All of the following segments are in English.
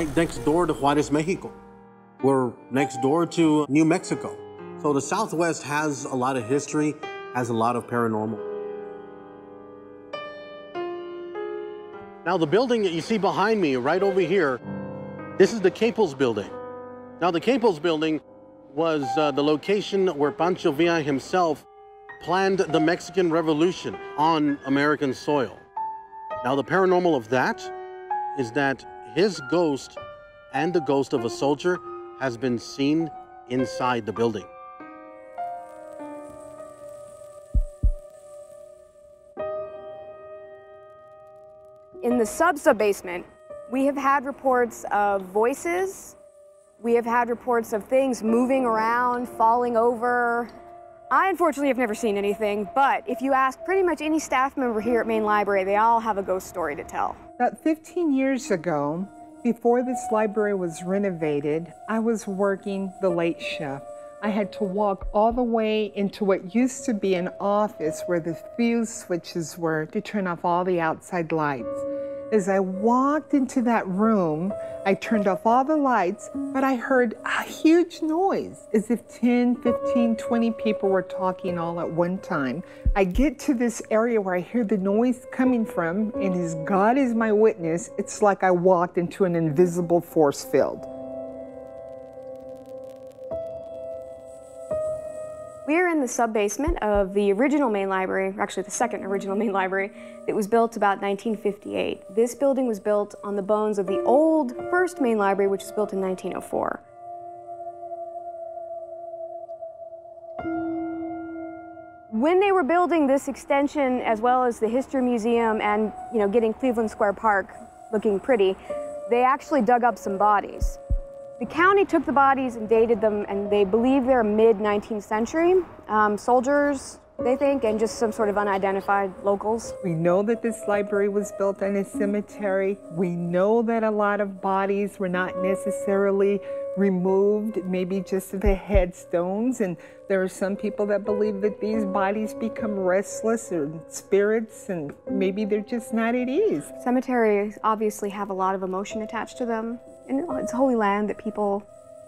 right next door to Juarez, Mexico. We're next door to New Mexico. So the Southwest has a lot of history, has a lot of paranormal. Now the building that you see behind me, right over here, this is the Capels building. Now the Capels building was the location where Pancho Villa himself planned the Mexican Revolution on American soil. Now the paranormal of that is that his ghost and the ghost of a soldier has been seen inside the building. In the sub-basement, we have had reports of voices. We have had reports of things moving around, falling over. I unfortunately have never seen anything, but if you ask pretty much any staff member here at Main Library, they all have a ghost story to tell. About 15 years ago, before this library was renovated, I was working the late shift. I had to walk all the way into what used to be an office where the fuse switches were to turn off all the outside lights. As I walked into that room, I turned off all the lights, but I heard a huge noise, as if 10, 15, 20 people were talking all at one time. I get to this area where I hear the noise coming from, and as God is my witness, it's like I walked into an invisible force field. We're in the sub-basement of the original main library, or actually the second original main library. It was built about 1958. This building was built on the bones of the old first main library, which was built in 1904. When they were building this extension, as well as the History Museum and, getting Cleveland Square Park looking pretty, they actually dug up some bodies. The county took the bodies and dated them, and they believe they're mid-19th century. Soldiers, they think, and just some sort of unidentified locals. We know that this library was built on a cemetery. We know that a lot of bodies were not necessarily removed, maybe just the headstones. And there are some people that believe that these bodies become restless or spirits, and maybe they're just not at ease. Cemeteries obviously have a lot of emotion attached to them. And it's holy land that people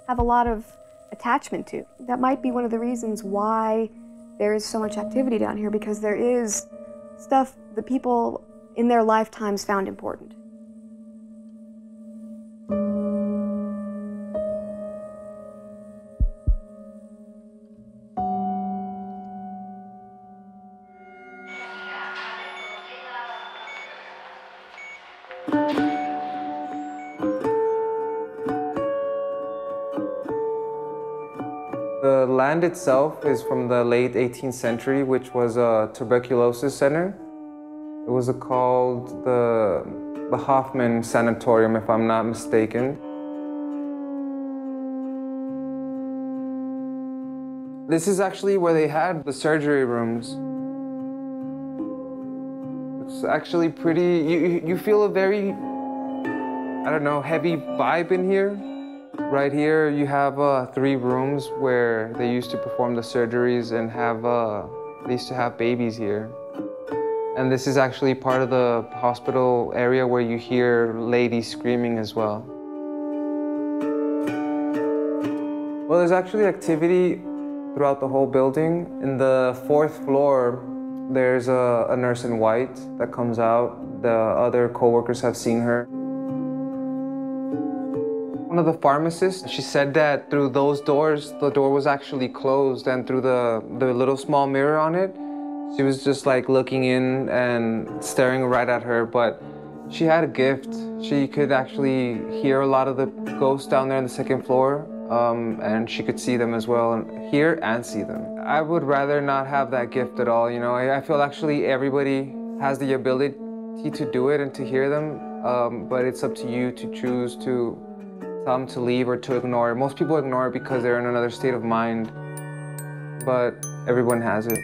have a lot of attachment to. That might be one of the reasons why there is so much activity down here, because there is stuff that people in their lifetimes found important. The land itself is from the late 18th century, which was a tuberculosis center. It was called the Hoffman Sanatorium, if I'm not mistaken. This is actually where they had the surgery rooms. It's actually pretty, you feel a very, heavy vibe in here. Right here, you have 3 rooms where they used to perform the surgeries and they used to have babies here. And this is actually part of the hospital area where you hear ladies screaming as well. Well, there's actually activity throughout the whole building. In the 4th floor, there's a nurse in white that comes out. The other co-workers have seen her. One of the pharmacists, she said that through those doors, the door was actually closed, and through the little small mirror on it, she was just like looking in and staring right at her, but she had a gift. She could actually hear a lot of the ghosts down there on the 2nd floor, and she could see them as well, and hear and see them. I would rather not have that gift at all, I feel actually everybody has the ability to do it and to hear them, but it's up to you to choose to tell them to leave or to ignore it. Most people ignore it because they're in another state of mind, but everyone has it.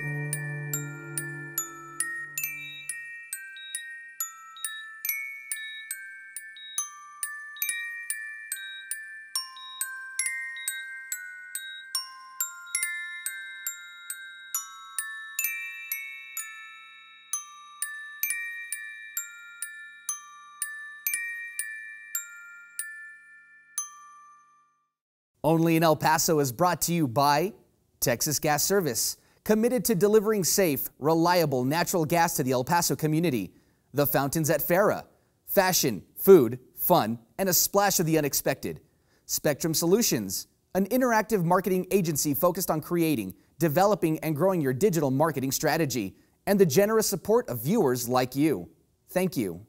Only in El Paso is brought to you by Texas Gas Service, committed to delivering safe, reliable natural gas to the El Paso community. The Fountains at Farrah, fashion, food, fun, and a splash of the unexpected. Spectrum Solutions, an interactive marketing agency focused on creating, developing, and growing your digital marketing strategy, and the generous support of viewers like you. Thank you.